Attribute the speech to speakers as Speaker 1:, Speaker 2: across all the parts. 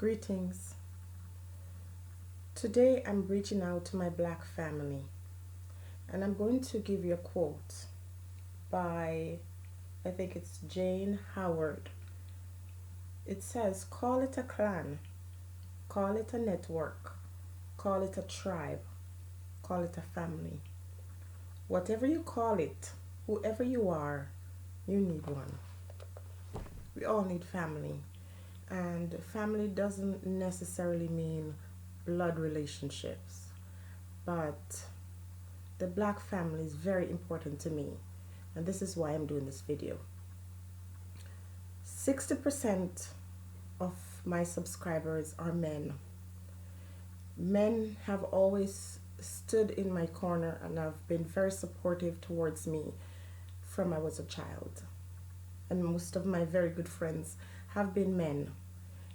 Speaker 1: Greetings. Today I'm reaching out to my black family and I'm going to give you a quote by, I think it's Jane Howard. It says, "Call it a clan, call it a network, call it a tribe, call it a family. Whatever you call it, whoever you are, you need one." We all need family. And family doesn't necessarily mean blood relationships, but the black family is very important to me, and this is why I'm doing this video. 60% of my subscribers are men. Men have always stood in my corner and have been very supportive towards me from I was a child. And most of my very good friends have been men.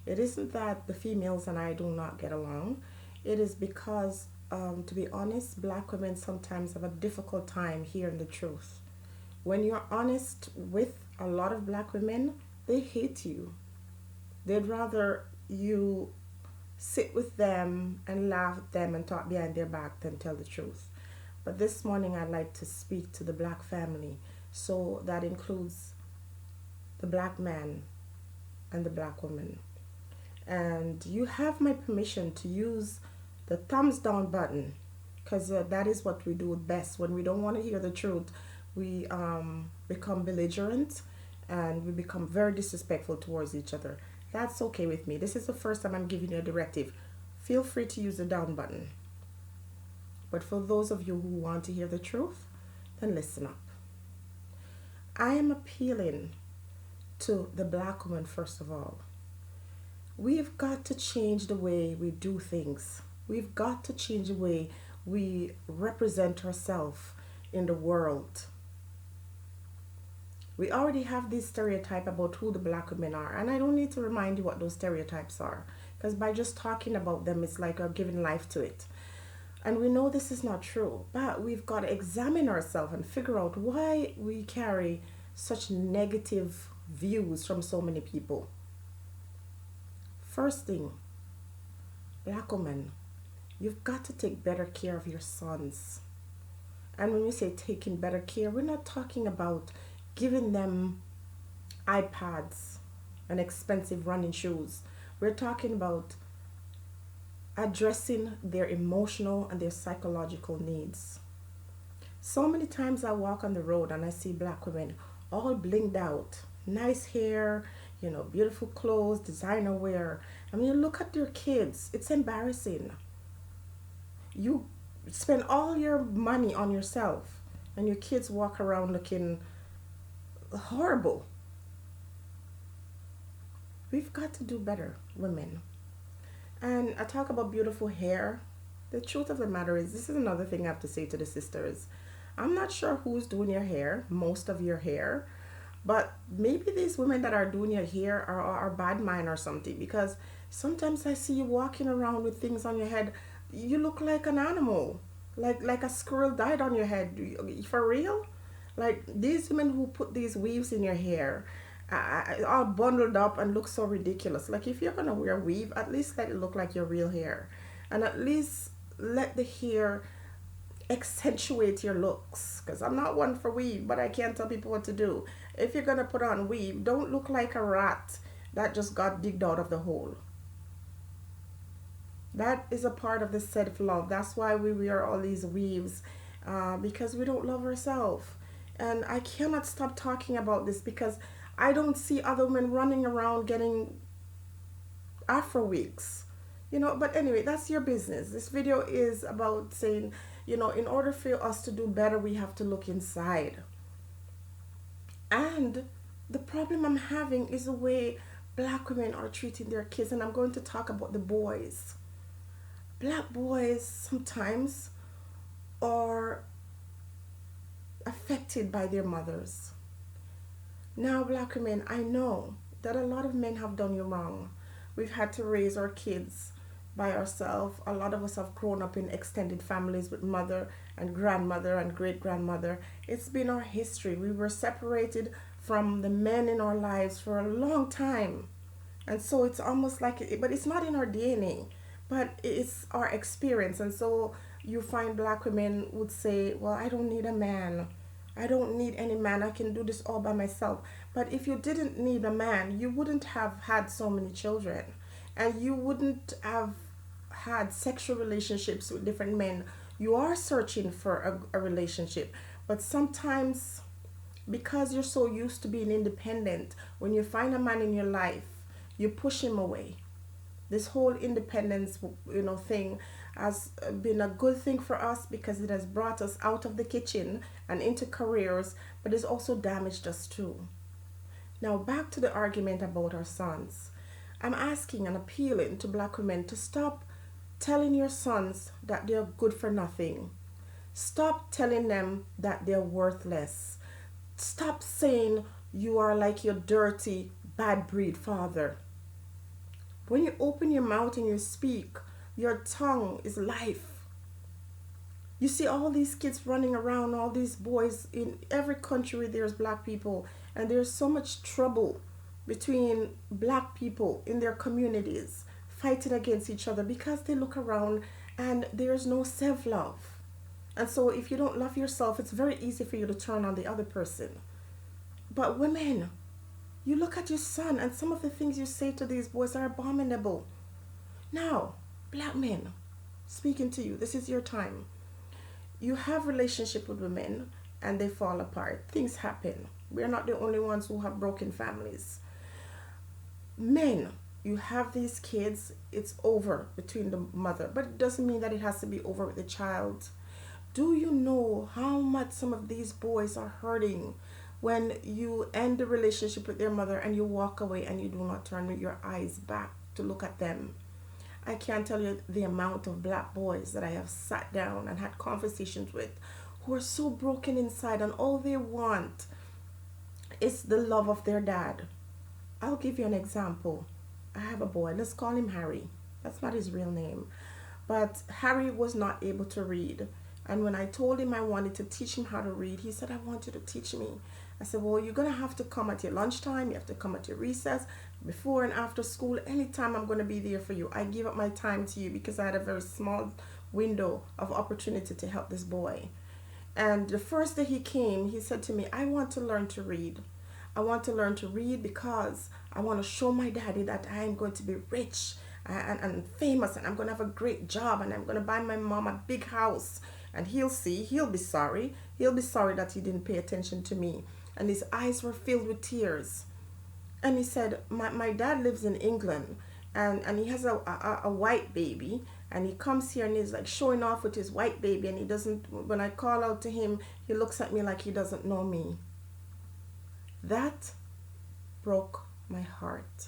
Speaker 1: It isn't that the females and I do not get along. It is because, to be honest, black women sometimes have a difficult time hearing the truth. When you're honest with a lot of black women, they hate you. They'd rather you sit with them and laugh at them and talk behind their back than tell the truth. But this morning I'd like to speak to the black family. So that includes the black man and the black woman. And you have my permission to use the thumbs down button, because that is what we do best. When we don't want to hear the truth, we become belligerent and we become very disrespectful towards each other. That's okay with me. This is the first time I'm giving you a directive. Feel free to use the down button. But for those of you who want to hear the truth, then listen up. I am appealing to the black woman first of all. We've got to change the way we do things. We've got to change the way we represent ourselves in the world. We already have this stereotype about who the black women are, and I don't need to remind you what those stereotypes are, because by just talking about them, it's like we're giving life to it. And we know this is not true, but we've got to examine ourselves and figure out why we carry such negative views from so many people. First thing, black women, you've got to take better care of your sons. And when we say taking better care, we're not talking about giving them iPads and expensive running shoes. We're talking about addressing their emotional and their psychological needs. So many times I walk on the road and I see black women all blinged out, nice hair, beautiful clothes, designer wear. I mean, you look at your kids, it's embarrassing. You spend all your money on yourself and your kids walk around looking horrible. We've got to do better, women. And I talk about beautiful hair. The truth of the matter is, this is another thing I have to say to the sisters. I'm not sure who's doing your hair, most of your hair, but maybe these women that are doing your hair are bad mind or something, because sometimes I see you walking around with things on your head. You look like an animal, like a squirrel died on your head. For real? Like these women who put these weaves in your hair, all bundled up and look so ridiculous. Like if you're gonna wear a weave, at least let it look like your real hair, and at least let the hair accentuate your looks. Because I'm not one for weave, but I can't tell people what to do. If you're gonna put on weave, don't look like a rat that just got digged out of the hole. That is a part of the self-love. That's why we wear all these weaves, because we don't love ourselves. And I cannot stop talking about this because I don't see other women running around getting afro wigs. But anyway, that's your business. This video is about saying, in order for us to do better, we have to look inside. And the problem I'm having is the way black women are treating their kids. And I'm going to talk about the boys. Black boys sometimes are affected by their mothers. Now, black women, I know that a lot of men have done you wrong. We've had to raise our kids by ourselves. A lot of us have grown up in extended families with mother and grandmother and great grandmother. It's been our history. We were separated from the men in our lives for a long time. And so it's almost like but it's not in our DNA, but it's our experience. And so you find black women would say, well, I don't need a man, I don't need any man, I can do this all by myself. But if you didn't need a man, you wouldn't have had so many children, and you wouldn't have had sexual relationships with different men. You are searching for a relationship, but sometimes because you're so used to being independent, when you find a man in your life, you push him away. This whole independence, thing has been a good thing for us because it has brought us out of the kitchen and into careers, but it's also damaged us too. Now, back to the argument about our sons. I'm asking and appealing to black women to stop telling your sons that they're good for nothing. Stop telling them that they're worthless. Stop saying you are like your dirty, bad breed father. When you open your mouth and you speak, your tongue is life. You see all these kids running around, all these boys in every country where there's black people, and there's so much trouble between black people in their communities fighting against each other because they look around and there's no self love. And so if you don't love yourself, it's very easy for you to turn on the other person. But women, you look at your son and some of the things you say to these boys are abominable. Now, black men, speaking to you, this is your time. You have relationship with women and they fall apart. Things happen. We're not the only ones who have broken families. Men, you have these kids, it's over between the mother, but it doesn't mean that it has to be over with the child. Do you know how much some of these boys are hurting when you end the relationship with their mother and you walk away and you do not turn your eyes back to look at them? I can't tell you the amount of black boys that I have sat down and had conversations with who are so broken inside and all they want is the love of their dad. I'll give you an example. I have a boy, let's call him Harry. That's not his real name. But Harry was not able to read. And when I told him I wanted to teach him how to read, he said, I want you to teach me. I said, well, you're going to have to come at your lunchtime. You have to come at your recess, before and after school. Anytime I'm going to be there for you. I give up my time to you because I had a very small window of opportunity to help this boy. And the first day he came, he said to me, I want to learn to read. I want to learn to read because I want to show my daddy that I am going to be rich and famous, and I'm going to have a great job, and I'm going to buy my mom a big house. And he'll see, he'll be sorry. He'll be sorry that he didn't pay attention to me. And his eyes were filled with tears. And he said, my dad lives in England, and he has a white baby, and he comes here and he's like showing off with his white baby, and he doesn't, when I call out to him, he looks at me like he doesn't know me. That broke my heart.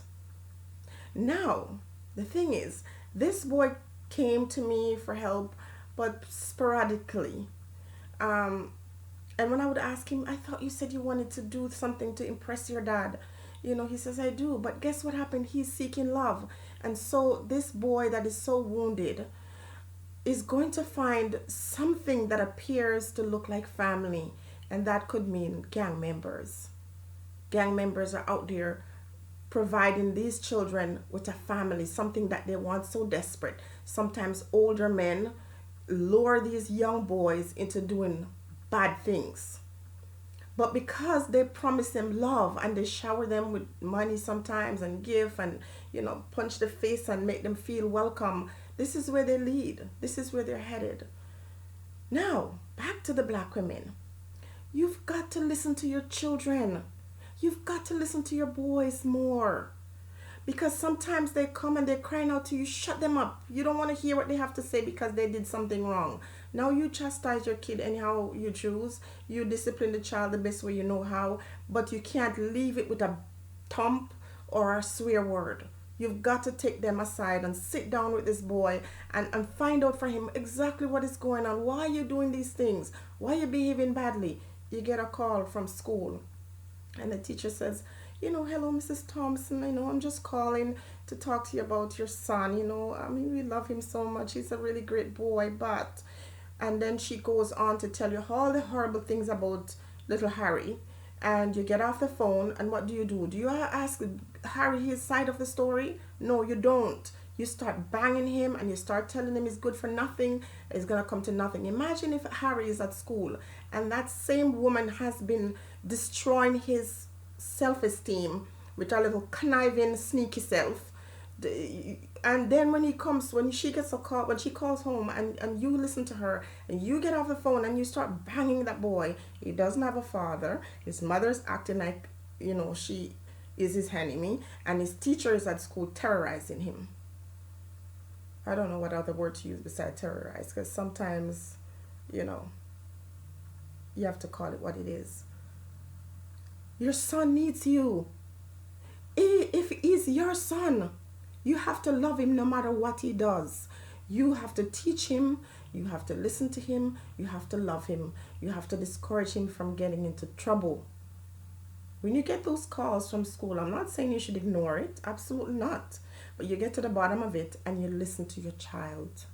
Speaker 1: Now, the thing is, this boy came to me for help, but sporadically. And when I would ask him, I thought you said you wanted to do something to impress your dad. He says, I do. But guess what happened? He's seeking love. And so this boy that is so wounded is going to find something that appears to look like family. And that could mean gang members. Gang members are out there providing these children with a family, something that they want so desperate. Sometimes older men lure these young boys into doing bad things. But because they promise them love and they shower them with money sometimes and give and, punch the face and make them feel welcome, this is where they lead. This is where they're headed. Now, back to the black women. You've got to listen to your children. You've got to listen to your boys more. Because sometimes they come and they're crying out to you, shut them up. You don't want to hear what they have to say because they did something wrong. Now you chastise your kid anyhow you choose. You discipline the child the best way you know how. But you can't leave it with a thump or a swear word. You've got to take them aside and sit down with this boy and find out for him exactly what is going on. Why are you doing these things? Why are you behaving badly? You get a call from school and the teacher says, hello, Mrs. Thompson, I'm just calling to talk to you about your son. We love him so much. He's a really great boy, but... And then she goes on to tell you all the horrible things about little Harry. And you get off the phone, and what do? Do you ask Harry his side of the story? No, you don't. You start banging him and you start telling him he's good for nothing, it's gonna come to nothing. Imagine if Harry is at school and that same woman has been destroying his self-esteem with a little conniving, sneaky self. And then when she gets a call, when she calls home and you listen to her and you get off the phone and you start banging that boy, he doesn't have a father, his mother's acting like, she is his enemy, and his teacher is at school terrorizing him. I don't know what other word to use besides terrorize, because sometimes, you know, you have to call it what it is. Your son needs you. If he's your son, you have to love him no matter what he does. You have to teach him, you have to listen to him, you have to love him, you have to discourage him from getting into trouble. When you get those calls from school, I'm not saying you should ignore it, absolutely not. But you get to the bottom of it and you listen to your child.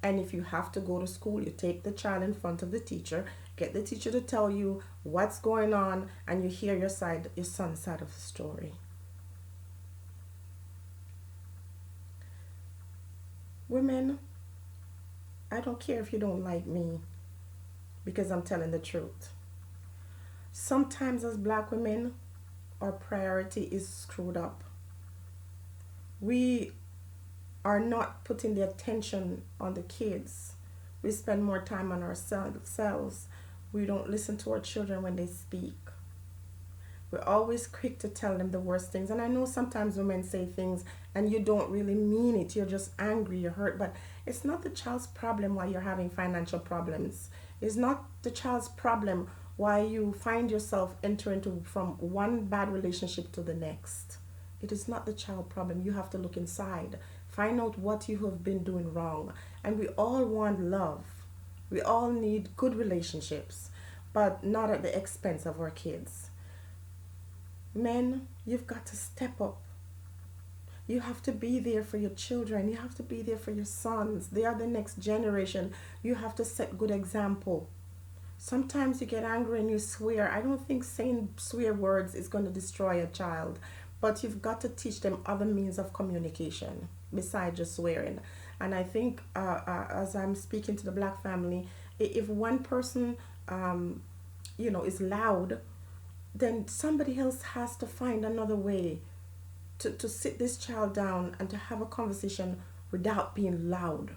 Speaker 1: And if you have to go to school, you take the child in front of the teacher, get the teacher to tell you what's going on, and you hear your son's side of the story. Women, I don't care if you don't like me, because I'm telling the truth. Sometimes as black women, our priority is screwed up. We are not putting the attention on the kids. We spend more time on ourselves. We don't listen to our children when they speak. We're always quick to tell them the worst things. And I know sometimes women say things and you don't really mean it. You're just angry, you're hurt. But it's not the child's problem why you're having financial problems. It's not the child's problem why you find yourself entering from one bad relationship to the next. It is not the child problem. You have to look inside. Find out what you have been doing wrong. And we all want love. We all need good relationships, but not at the expense of our kids. Men, you've got to step up. You have to be there for your children. You have to be there for your sons. They are the next generation. You have to set good example. Sometimes you get angry and you swear. I don't think saying swear words is going to destroy a child, but you've got to teach them other means of communication besides just swearing. And I think as I'm speaking to the black family, if one person, is loud, then somebody else has to find another way to sit this child down and to have a conversation without being loud.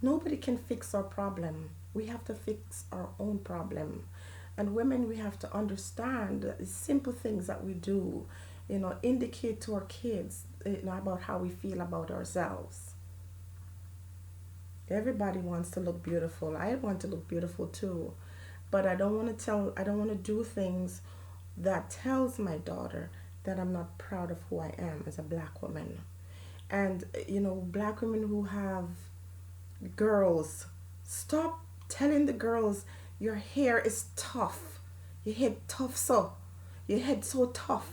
Speaker 1: Nobody can fix our problem. We have to fix our own problem. And women, we have to understand the simple things that we do, indicate to our kids, about how we feel about ourselves. Everybody wants to look beautiful. I want to look beautiful too. But I don't want to do things that tells my daughter that I'm not proud of who I am as a black woman. And, black women who have girls, stop telling the girls your hair is tough. Your head tough so. Your head so tough.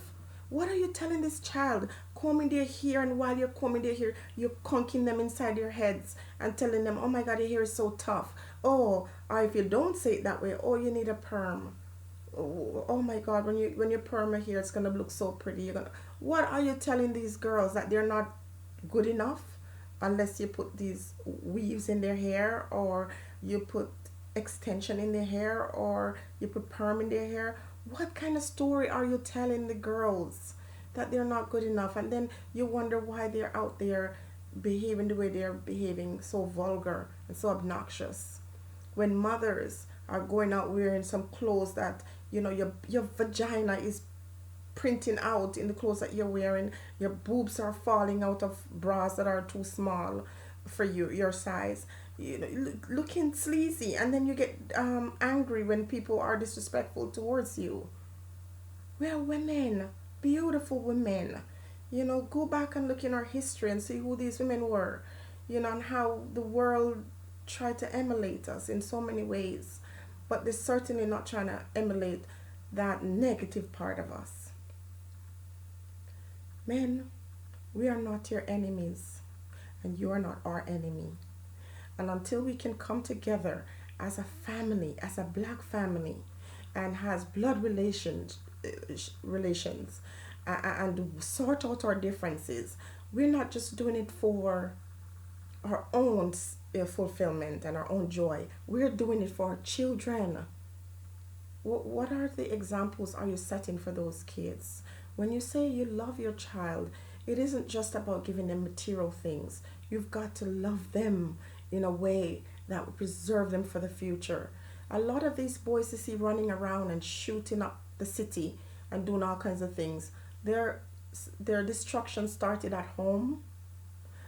Speaker 1: What are you telling this child? Combing their hair, and while you're combing their hair, you're conking them inside their heads and telling them, oh my God, your hair is so tough. Oh, or if you don't say it that way, oh, you need a perm. Oh my God, when you perm your hair, it's gonna look so pretty. What are you telling these girls, that they're not good enough unless you put these weaves in their hair, or you put extension in their hair, or you put perm in their hair? What kind of story are you telling the girls, that they're not good enough? And then you wonder why they're out there behaving the way they're behaving, so vulgar and so obnoxious. When mothers are going out wearing some clothes that, your vagina is printing out in the clothes that you're wearing, your boobs are falling out of bras that are too small for your size, looking sleazy, and then you get angry when people are disrespectful towards you. We are women, beautiful women. Go back and look in our history and see who these women were, and how the world tried to emulate us in so many ways. But they're certainly not trying to emulate that negative part of us. Men, we are not your enemies, and you are not our enemy. And until we can come together as a family, as a black family, and has blood relations, relations, and sort out our differences. We're not just doing it for our own fulfillment and our own joy. We're doing it for our children. What are the examples are you setting for those kids? When you say you love your child, it isn't just about giving them material things. You've got to love them in a way that will preserve them for the future. A lot of these boys you see running around and shooting up the city and doing all kinds of things, their their destruction started at home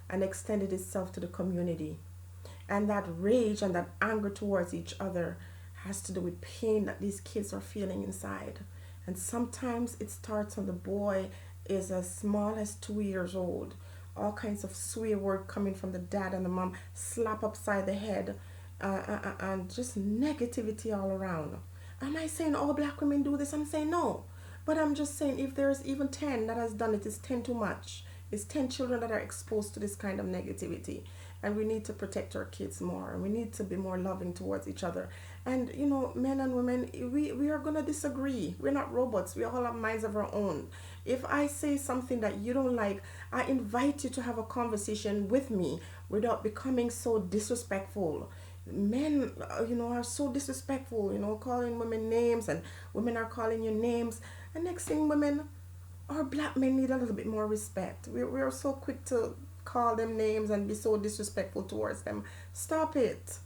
Speaker 1: and extended itself to the community. And that rage and that anger towards each other has to do with pain that these kids are feeling inside. And sometimes it starts when the boy is as small as 2 years old. All kinds of swear word coming from the dad and the mom, slap upside the head, and just negativity all around. Am I saying all black women do this? I'm saying no. But I'm just saying if there's even 10 that has done it, it's 10 too much. It's 10 children that are exposed to this kind of negativity. And we need to protect our kids more. And we need to be more loving towards each other. And, you know, men and women, we are going to disagree. We're not robots. We all have minds of our own. If I say something that you don't like, I invite you to have a conversation with me without becoming so disrespectful. Men, are so disrespectful, calling women names, and women are calling you names. And next thing, women, our black men need a little bit more respect. We are so quick to call them names and be so disrespectful towards them. Stop it.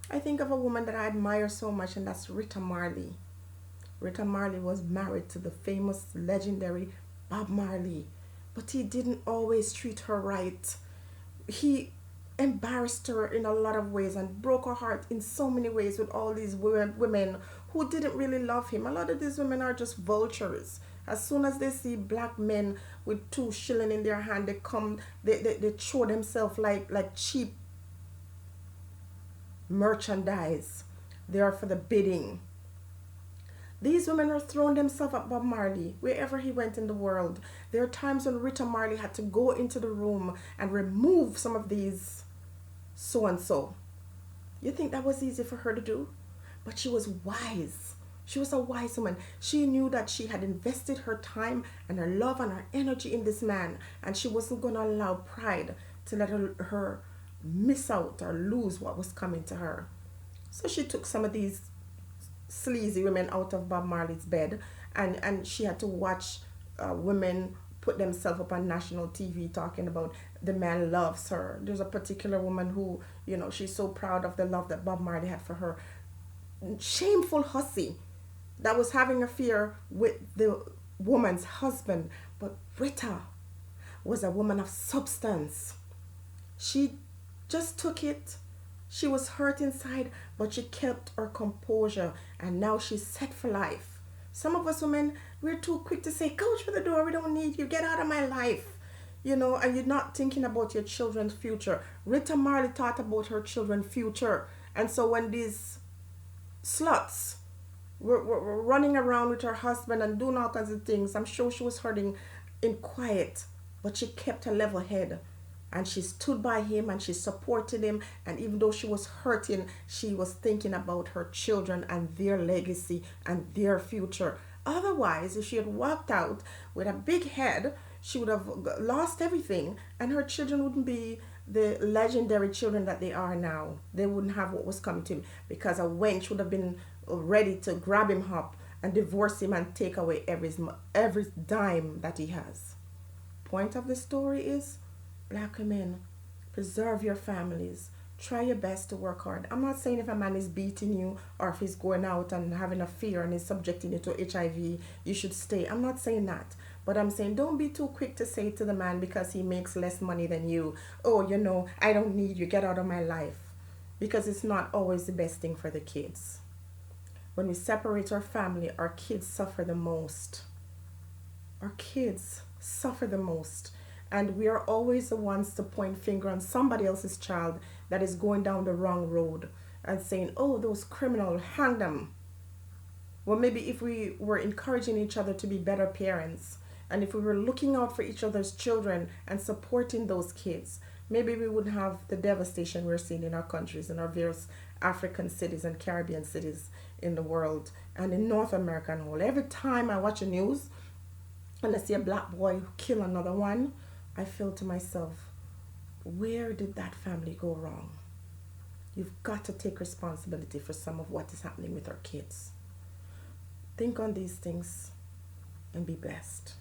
Speaker 1: I think of a woman that I admire so much, and that's Rita Marley. Rita Marley was married to the famous, legendary Bob Marley, but he didn't always treat her right. He embarrassed her in a lot of ways and broke her heart in so many ways with all these women who didn't really love him. A lot of these women are just vultures. As soon as they see black men with 2 shilling in their hand, they come, they throw themselves like cheap merchandise. They are for the bidding. These women are throwing themselves at Bob Marley wherever he went in the world. There are times when Rita Marley had to go into the room and remove some of these so and so. You think that was easy for her to do? But she was wise. She was a wise woman. She knew that she had invested her time and her love and her energy in this man, and she wasn't going to allow pride to let her miss out or lose what was coming to her. So she took some of these sleazy women out of Bob Marley's bed, and she had to watch women put themselves up on national TV talking about the man loves her. There's a particular woman who, she's so proud of the love that Bob Marley had for her. Shameful hussy that was having an affair with the woman's husband. But Rita was a woman of substance. She just took it. She was hurt inside, but she kept her composure, and now she's set for life. Some of us women, we're too quick to say, "Go through the door, we don't need you, get out of my life." And you're not thinking about your children's future. Rita Marley thought about her children's future. And so when these sluts were running around with her husband and doing all kinds of things, I'm sure she was hurting in quiet, but she kept a level head. And she stood by him and she supported him. And even though she was hurting, she was thinking about her children and their legacy and their future. Otherwise, if she had walked out with a big head, she would have lost everything. And her children wouldn't be the legendary children that they are now. They wouldn't have what was coming to him, because a wench would have been ready to grab him up and divorce him and take away every dime that he has. Point of the story is, black women, preserve your families. Try your best to work hard. I'm not saying if a man is beating you or if he's going out and having a fear and is subjecting you to HIV, you should stay. I'm not saying that. But I'm saying don't be too quick to say to the man because he makes less money than you, "Oh, I don't need you, get out of my life." Because it's not always the best thing for the kids. When we separate our family, our kids suffer the most. Our kids suffer the most. And we are always the ones to point finger on somebody else's child that is going down the wrong road and saying, "Oh, those criminals, hang them." Well, maybe if we were encouraging each other to be better parents, and if we were looking out for each other's children and supporting those kids, maybe we wouldn't have the devastation we're seeing in our countries, in our various African cities and Caribbean cities in the world and in North America and all. Every time I watch the news and I see a black boy kill another one, I feel to myself, where did that family go wrong? You've got to take responsibility for some of what is happening with our kids. Think on these things and be blessed.